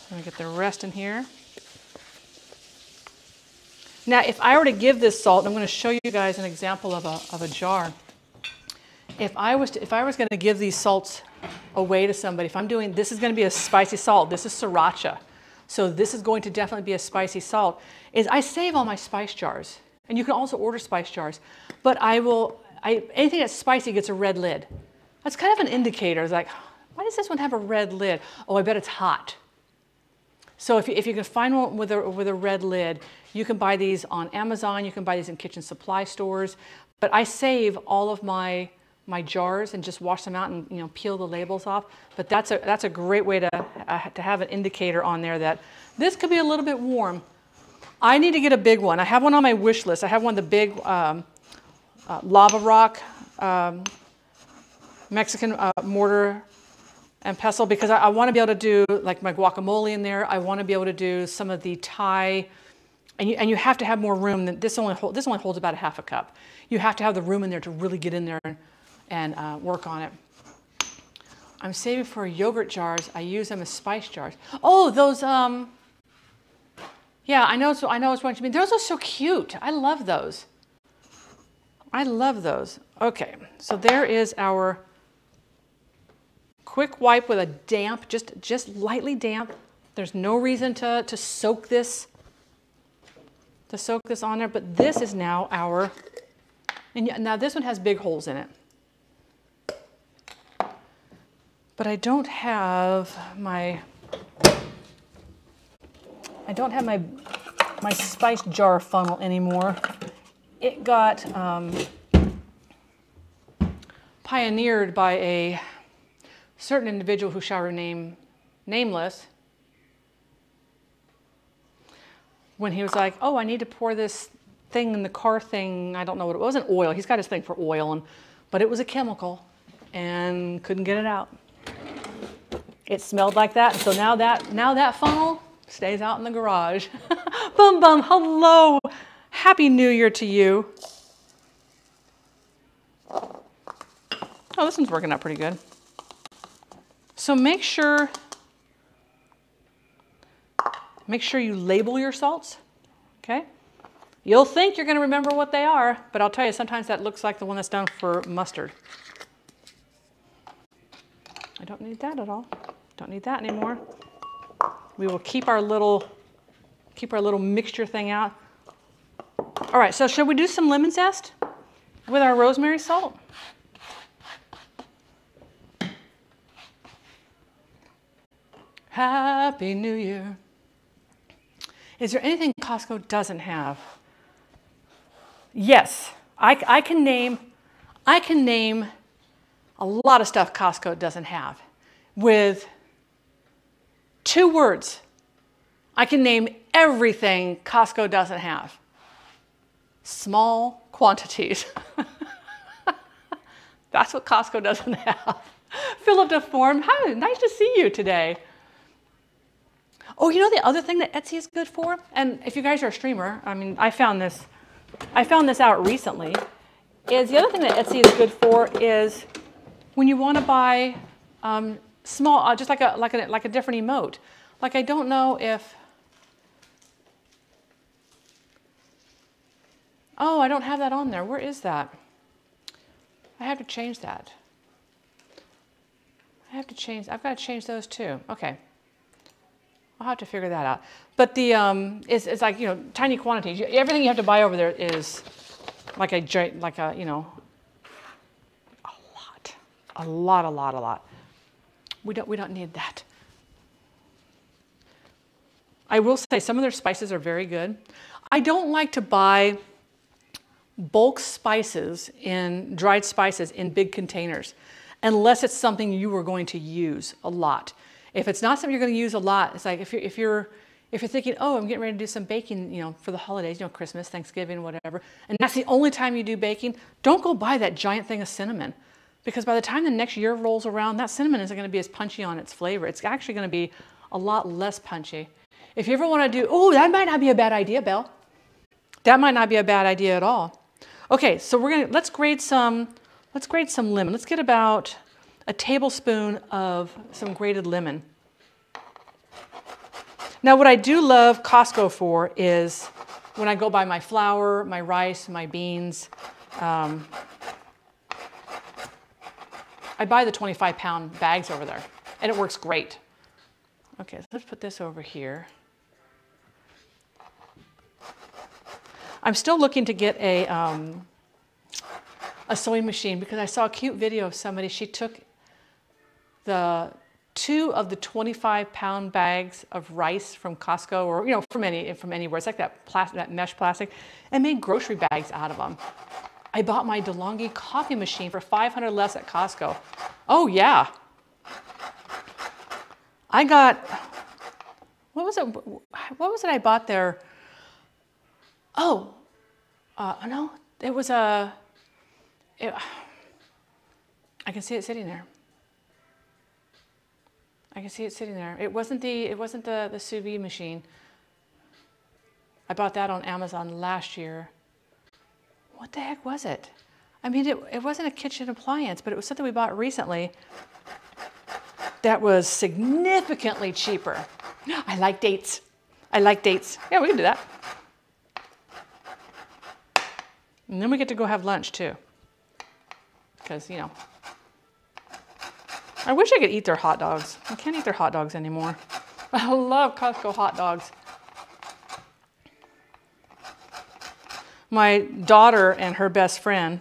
I'm gonna get the rest in here. Now, if I were to give this salt, I'm going to show you guys an example of a jar. If I was going to give these salts away to somebody, if I'm doing, this is going to be a spicy salt. This is sriracha, so this is going to definitely be a spicy salt. Is I save all my spice jars, and you can also order spice jars. But anything that's spicy gets a red lid. That's kind of an indicator. It's like, why does this one have a red lid? Oh, I bet it's hot. So if you can find one with a red lid, you can buy these on Amazon. You can buy these in kitchen supply stores. But I save all of my jars and just wash them out and peel the labels off. But that's a great way to have an indicator on there that this could be a little bit warm. I need to get a big one. I have one on my wish list. I have one of the big lava rock Mexican mortar and pestle, because I want to be able to do like my guacamole in there. I want to be able to do some of the Thai, and you have to have more room. This only holds about a half a cup. You have to have the room in there to really get in there and work on it. I'm saving for yogurt jars. I use them as spice jars. Oh, those yeah, I know what you mean. Those are so cute. I love those. I love those. Okay, so there is our quick wipe with a damp, just lightly damp. There's no reason to soak this on there, but this is now our, and now this one has big holes in it. But I don't have my spice jar funnel anymore. It got pioneered by a certain individual who shall remain nameless, when he was like, oh, I need to pour this thing in the car thing. I don't know what it was. It wasn't oil. He's got his thing for oil, but it was a chemical and couldn't get it out. It smelled like that. So now that funnel stays out in the garage. Bum bum, hello. Happy New Year to you. Oh, this one's working out pretty good. So make sure you label your salts, okay? You'll think you're gonna remember what they are, but I'll tell you, sometimes that looks like the one that's done for mustard. I don't need that at all. Don't need that anymore. We will keep our little mixture thing out. All right, so should we do some lemon zest with our rosemary salt? Happy New Year. Is there anything Costco doesn't have? Yes, I can name a lot of stuff Costco doesn't have. With 2 words, I can name everything Costco doesn't have. Small quantities. That's what Costco doesn't have. Philip DeForm, hi, nice to see you today. Oh, you know the other thing that Etsy is good for? And if you guys are a streamer, I mean, I found this out recently, is the other thing that Etsy is good for is when you want to buy small, just like a different emote. Like, I don't know if, oh, I don't have that on there. Where is that? I have to change that. I've got to change those too. Okay. I'll have to figure that out. But the it's like, tiny quantities. Everything you have to buy over there is like a lot. We don't need that. I will say some of their spices are very good. I don't like to buy bulk spices dried spices in big containers unless it's something you are going to use a lot. If it's not something you're going to use a lot, it's like if you're thinking, oh, I'm getting ready to do some baking, for the holidays, Christmas, Thanksgiving, whatever, and that's the only time you do baking, don't go buy that giant thing of cinnamon, because by the time the next year rolls around, that cinnamon isn't going to be as punchy on its flavor. It's actually going to be a lot less punchy. If you ever want to do, oh, that might not be a bad idea, Belle. That might not be a bad idea at all. Okay, so let's grate some lemon. Let's get about a tablespoon of some grated lemon. Now, what I do love Costco for is when I go buy my flour, my rice, my beans, I buy the 25-pound bags over there, and it works great. Okay, so let's put this over here. I'm still looking to get a sewing machine because I saw a cute video of somebody. She took the 2 of the 25-pound bags of rice from Costco, or from anywhere. It's like that mesh plastic, and made grocery bags out of them. I bought my DeLonghi coffee machine for $500 less at Costco. Oh yeah. I got, what was it I bought there? Oh, no, it was I can see it sitting there. I can see it sitting there. It wasn't the sous vide machine. I bought that on Amazon last year. What the heck was it? I mean, it wasn't a kitchen appliance, but it was something we bought recently that was significantly cheaper. I like dates. I like dates. Yeah, we can do that. And then we get to go have lunch too. Because, I wish I could eat their hot dogs. I can't eat their hot dogs anymore. I love Costco hot dogs. My daughter and her best friend,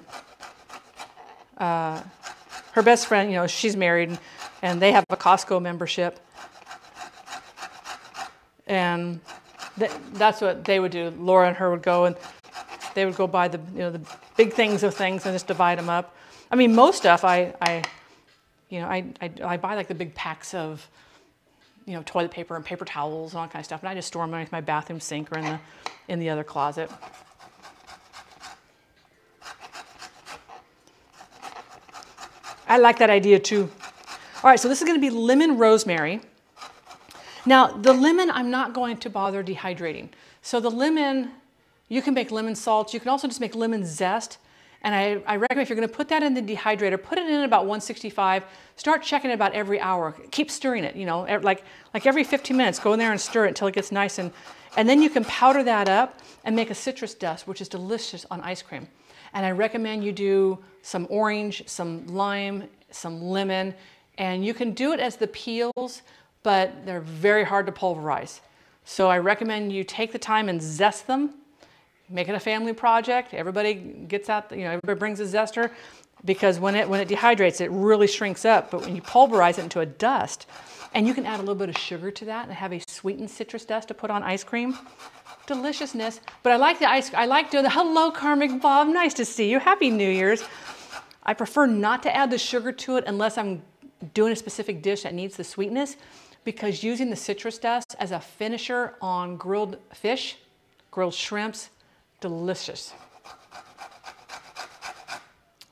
she's married, and they have a Costco membership. And that's what they would do. Laura and her would go, and they would go buy the big things of things and just divide them up. I mean, most stuff I buy like the big packs of, toilet paper and paper towels and all that kind of stuff, and I just store them underneath my bathroom sink or in the other closet. I like that idea too. All right, so this is going to be lemon rosemary. Now, the lemon I'm not going to bother dehydrating. So the lemon, you can make lemon salts. You can also just make lemon zest. And I recommend if you're going to put that in the dehydrator, put it in at about 165. Start checking it about every hour. Keep stirring it, like every 15 minutes. Go in there and stir it until it gets nice. And then you can powder that up and make a citrus dust, which is delicious on ice cream. And I recommend you do some orange, some lime, some lemon. And you can do it as the peels, but they're very hard to pulverize. So I recommend you take the time and zest them. Make it a family project. Everybody gets out, everybody brings a zester, because when it dehydrates, it really shrinks up. But when you pulverize it into a dust, and you can add a little bit of sugar to that and have a sweetened citrus dust to put on ice cream. Deliciousness. But I like I like doing the hello, Karmic Bob. Nice to see you. Happy New Year's. I prefer not to add the sugar to it unless I'm doing a specific dish that needs the sweetness, because using the citrus dust as a finisher on grilled fish, grilled shrimps, delicious.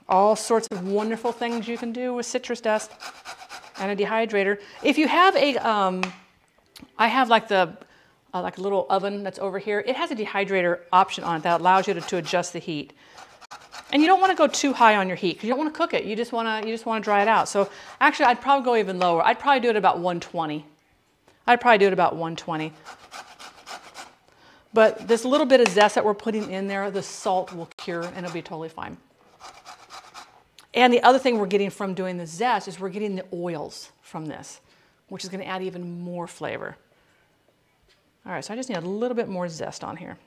All sorts of wonderful things you can do with citrus dust and a dehydrator. If you have I have like a little oven that's over here. It has a dehydrator option on it that allows you to adjust the heat. And you don't want to go too high on your heat because you don't want to cook it. You just want to dry it out. So actually, I'd probably go even lower. I'd probably do it about 120. But this little bit of zest that we're putting in there, the salt will cure and it'll be totally fine. And the other thing we're getting from doing the zest is we're getting the oils from this, which is going to add even more flavor. All right, so I just need a little bit more zest on here.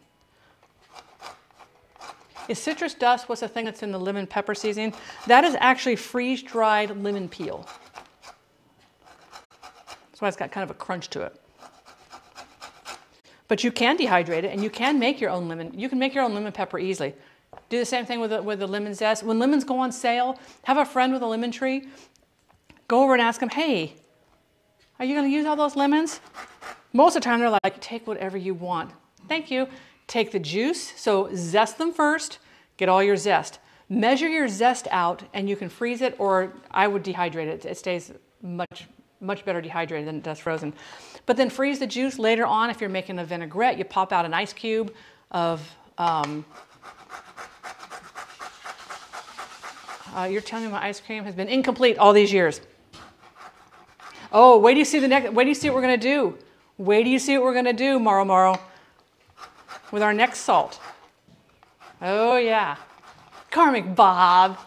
Is citrus dust what's the thing that's in the lemon pepper seasoning? That is actually freeze-dried lemon peel. That's why it's got kind of a crunch to it. But you can dehydrate it, and you can make your own lemon. You can make your own lemon pepper easily. Do the same thing with the lemon zest. When lemons go on sale, have a friend with a lemon tree. Go over and ask them, hey, are you going to use all those lemons? Most of the time, they're like, take whatever you want. Thank you. Take the juice, so zest them first, get all your zest. Measure your zest out, and you can freeze it, or I would dehydrate it. It stays much better dehydrated than it does frozen. But then freeze the juice later on. If you're making a vinaigrette, you pop out an ice cube of, you're telling me my ice cream has been incomplete all these years. Oh, wait till you see the next, wait till you see what we're gonna do. Wait till you see what we're gonna do, Maro, with our next salt. Oh yeah, Karmic Bob.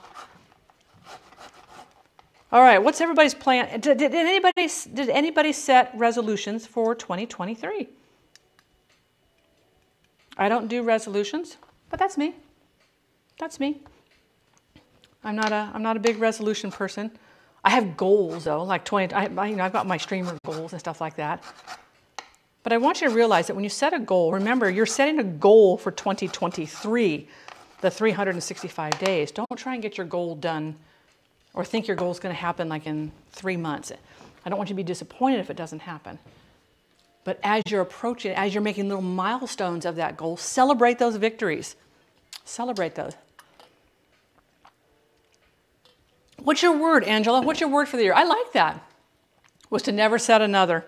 All right, what's everybody's plan? Did anybody set resolutions for 2023? I don't do resolutions, but that's me. That's me. I'm not a big resolution person. I have goals though, like I've got my streamer goals and stuff like that. But I want you to realize that when you set a goal, remember you're setting a goal for 2023, the 365 days. Don't try and get your goal done or think your goal is going to happen like in 3 months. I don't want you to be disappointed if it doesn't happen. But as you're approaching it, as you're making little milestones of that goal, celebrate those victories. Celebrate those. What's your word, Angela? What's your word for the year? I like that. Was to never set another.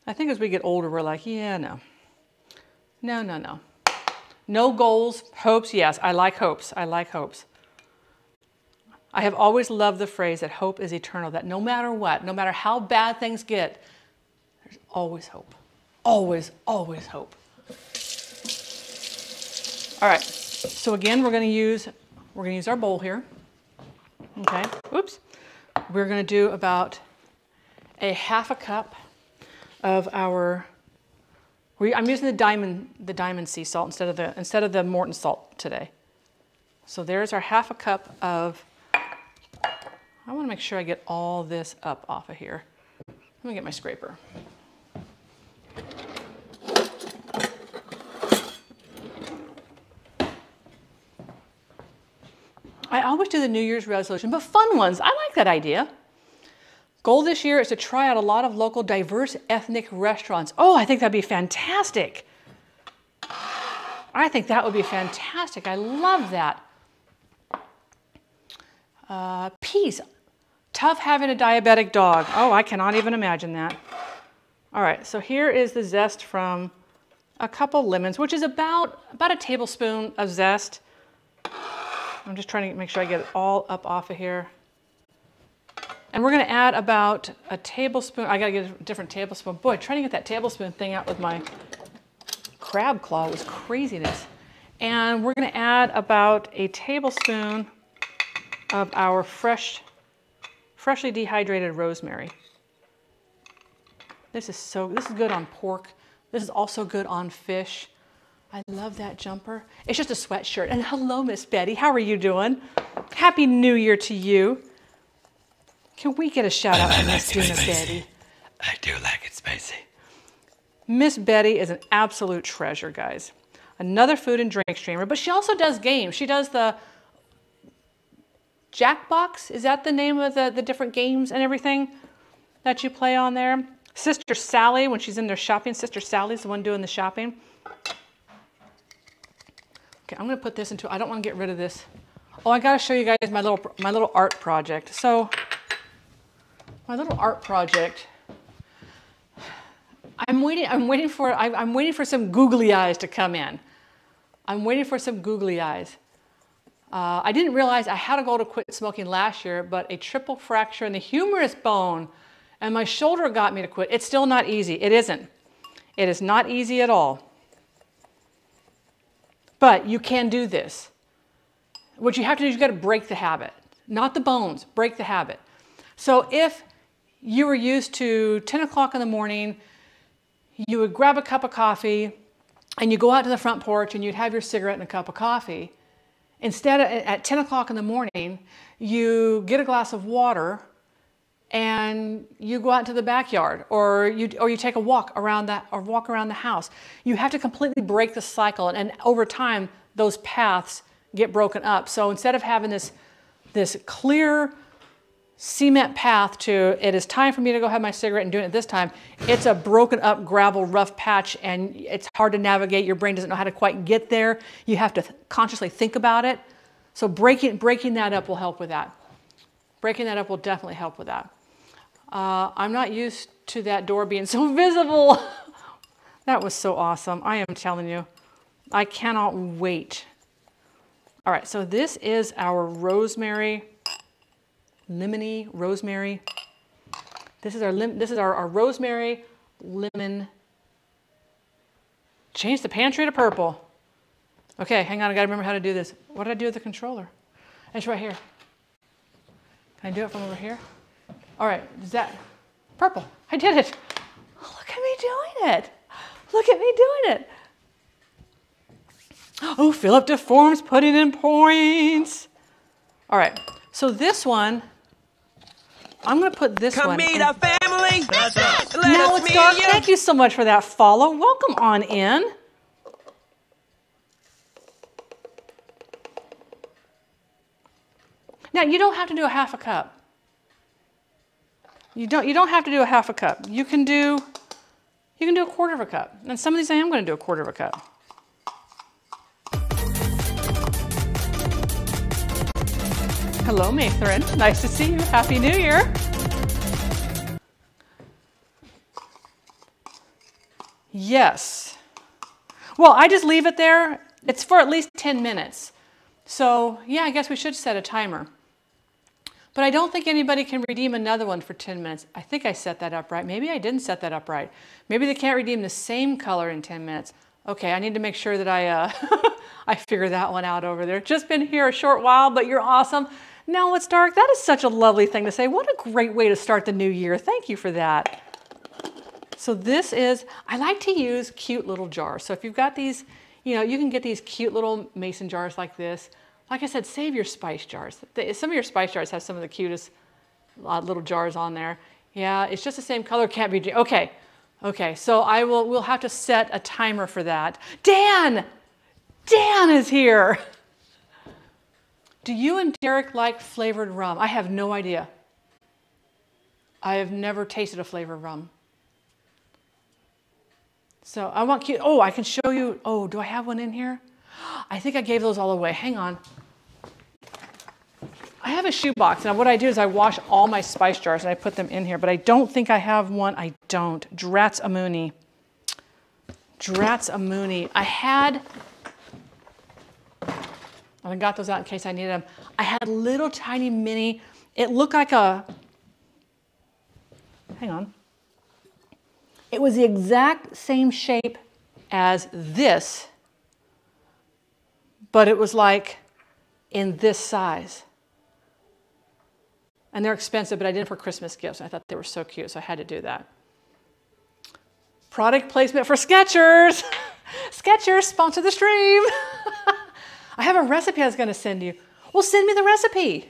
I think as we get older, we're like, yeah, no. No. No goals, hopes, yes. I like hopes. I like hopes. I have always loved the phrase that hope is eternal, that no matter what, no matter how bad things get, there's always hope. Always, always hope. All right, so again, we're gonna use our bowl here. Okay, oops. We're gonna do about a half a cup of our, I'm using the diamond sea salt instead of the Morton salt today. So there's our half a cup of, I want to make sure I get all this up off of here. Let me get my scraper. I always do the New Year's resolution, but fun ones. I like that idea. Goal this year is to try out a lot of local diverse ethnic restaurants. Oh, I think that'd be fantastic. I think that would be fantastic. I love that. Peace. Tough having a diabetic dog. Oh, I cannot even imagine that. All right, so here is the zest from a couple lemons, which is about a tablespoon of zest. I'm just trying to make sure I get it all up off of here. And we're gonna add about a tablespoon. I gotta get a different tablespoon. Boy, trying to get that tablespoon thing out with my crab claw was craziness. And we're gonna add about a tablespoon of our freshly dehydrated rosemary. This is good on pork. This is also good on fish. I love that jumper. It's just a sweatshirt. And hello, Miss Betty. How are you doing? Happy New Year to you. Can we get a shout out from Miss Betty? I do like it spicy. Miss Betty is an absolute treasure, guys. Another food and drink streamer, but she also does games. She does the Jackbox. Is that the name of the different games and everything that you play on there? Sister Sally, when she's in there shopping, Sister Sally's the one doing the shopping. Okay, I'm gonna put this into, I don't wanna get rid of this. Oh, I gotta show you guys my little art project. So, my little art project, I'm waiting for some googly eyes to come in. I'm waiting for some googly eyes. I didn't realize I had a goal to quit smoking last year, but a triple fracture in the humerus bone and my shoulder got me to quit. It's still not easy. It isn't. It is not easy at all. But you can do this. What you have to do is you got to break the habit. Not the bones, break the habit. So if you were used to 10 o'clock in the morning, you would grab a cup of coffee and you go out to the front porch and you'd have your cigarette and a cup of coffee. Instead of at 10 o'clock in the morning, you get a glass of water and you go out into the backyard or you take a walk around the house. You have to completely break the cycle, and over time those paths get broken up. So instead of having this clear cement path to it is time for me to go have my cigarette and doing it this time, it's a broken up gravel rough patch and it's hard to navigate. Your brain doesn't know how to quite get there. You have to consciously think about it. So breaking that up will help with that. Breaking that up will definitely help with that. I'm not used to that door being so visible. That was so awesome. I am telling you, I cannot wait. All right, so this is our rosemary, lemony rosemary. This is our rosemary, lemon. Change the pantry to purple. Okay, hang on, I gotta remember how to do this. What did I do with the controller? It's right here. Can I do it from over here? All right, is that purple? I did it. Look at me doing it. Look at me doing it. Oh, Philip Deform's putting in points. All right, so this one, I'm gonna put this one. Come meet our family. Now it's dark. Thank you so much for that follow. Welcome on in. Now you don't have to do a half a cup. You don't have to do a half a cup. You can do a quarter of a cup. And some of these I am going to do a quarter of a cup. Hello, Matron. Nice to see you. Happy New Year. Yes. Well, I just leave it there. It's for at least 10 minutes. So yeah, I guess we should set a timer. But I don't think anybody can redeem another one for 10 minutes. I think I set that up right. Maybe I didn't set that up right. Maybe they can't redeem the same color in 10 minutes. Okay, I need to make sure that I I figure that one out over there. Just been here a short while, but you're awesome. Now it's dark. That is such a lovely thing to say. What a great way to start the new year. Thank you for that. So this is, I like to use cute little jars. So if you've got these, you know, you can get these cute little mason jars like this. Like I said, save your spice jars. Some of your spice jars have some of the cutest little jars on there. Yeah, it's just the same color, can't be, okay. Okay, so we'll have to set a timer for that. Dan! Dan is here! Do you and Derek like flavored rum? I have no idea. I have never tasted a flavored rum. So I want cute, oh, I can show you, oh, do I have one in here? I think I gave those all away. Hang on. I have a shoebox, and what I do is I wash all my spice jars and I put them in here, but I don't think I have one. I don't. Drats a Mooney. Drats a Mooney. I got those out in case I needed them. I had little tiny mini, it looked like a, hang on. It was the exact same shape as this, but it was like in this size. And they're expensive, but I did it for Christmas gifts. I thought they were so cute, so I had to do that. Product placement for Skechers. Skechers, sponsor the stream. I have a recipe I was going to send you. Well, send me the recipe.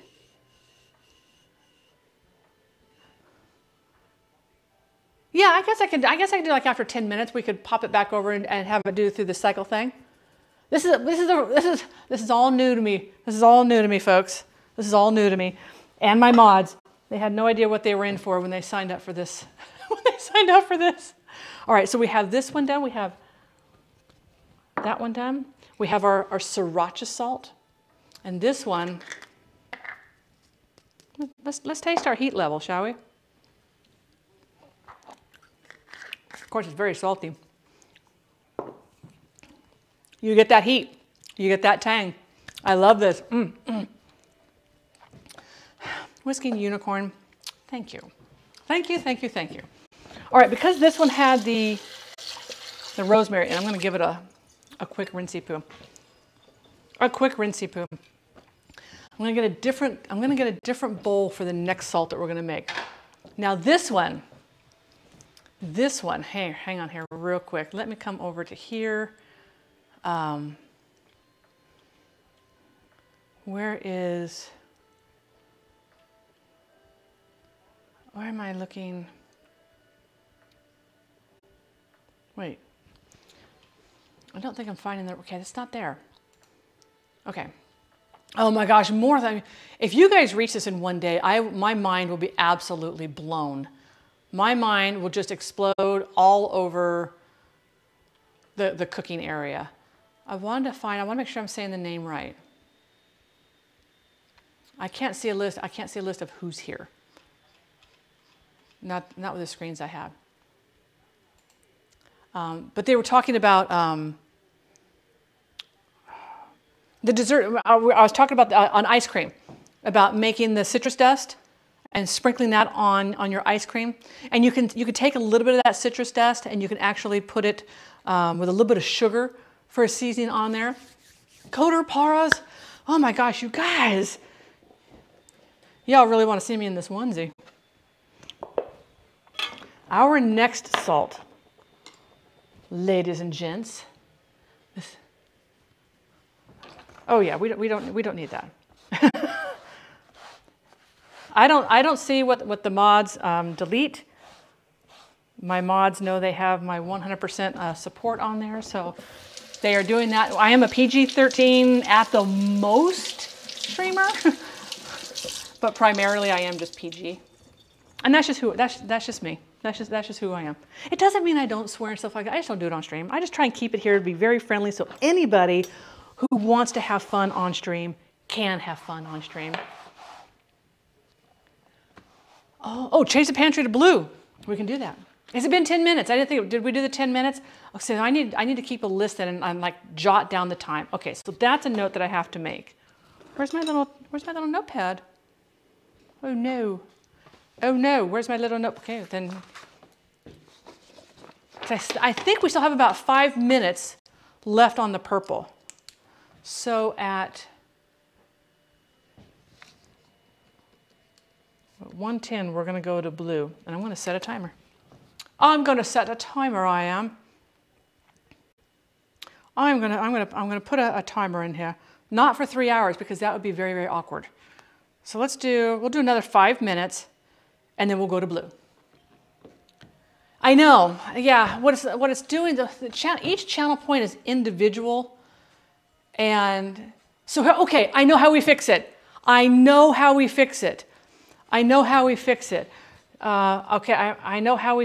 Yeah, I guess I could do like after 10 minutes, we could pop it back over and have it do through the cycle thing. This is all new to me. This is all new to me, folks. This is all new to me. And my mods, they had no idea what they were in for when they signed up for this. When they signed up for this. All right, so we have this one done. We have that one done. We have our sriracha salt. And this one, let's taste our heat level, shall we? Of course, it's very salty. You get that heat. You get that tang. I love this. Whiskey and Unicorn, thank you. Thank you, thank you, thank you. All right, because this one had the rosemary, and I'm gonna give it a quick rinsey poo. A quick rinsey poo. I'm gonna get a different bowl for the next salt that we're gonna make. Now this one, hey, hang on here real quick. Let me come over to here. Where am I looking? Wait. I don't think I'm finding that. Okay, it's not there. Okay. Oh my gosh, more than, if you guys reach this in one day, my mind will be absolutely blown. My mind will just explode all over the cooking area. I want to make sure I'm saying the name right. I can't see a list of who's here. Not with the screens I have. But they were talking about the dessert. I was talking about on ice cream, about making the citrus dust and sprinkling that on your ice cream. And you can take a little bit of that citrus dust and you can actually put it with a little bit of sugar for a seasoning on there. Coder paras. Oh my gosh, you guys. Y'all really want to see me in this onesie. Our next salt, ladies and gents. Oh yeah, we don't need that. I don't see what the mods delete. My mods know they have my 100% support on there, so they are doing that. I am a PG-13 at the most streamer, but primarily I am just PG, and that's just me. That's just who I am. It doesn't mean I don't swear and stuff like that. I just don't do it on stream. I just try and keep it here to be very friendly, so anybody who wants to have fun on stream can have fun on stream. Oh, change the pantry to blue. We can do that. Has it been 10 minutes? I didn't think, did we do the 10 minutes? Okay, so I need to keep a list and like jot down the time. Okay, so that's a note that I have to make. Where's my little notepad? Oh no. Oh no, where's my little note? Okay, then. I think we still have about 5 minutes left on the purple. So at 1:10, we're going to go to blue, and I'm going to set a timer. I'm going to set a timer. I am. I'm going to put a timer in here, not for 3 hours because that would be very, very awkward. So we'll do another 5 minutes, and then we'll go to blue. I know, yeah. What it's doing, each channel point is individual, and so okay. I know how we fix it. I know how we fix it. Okay, I know how we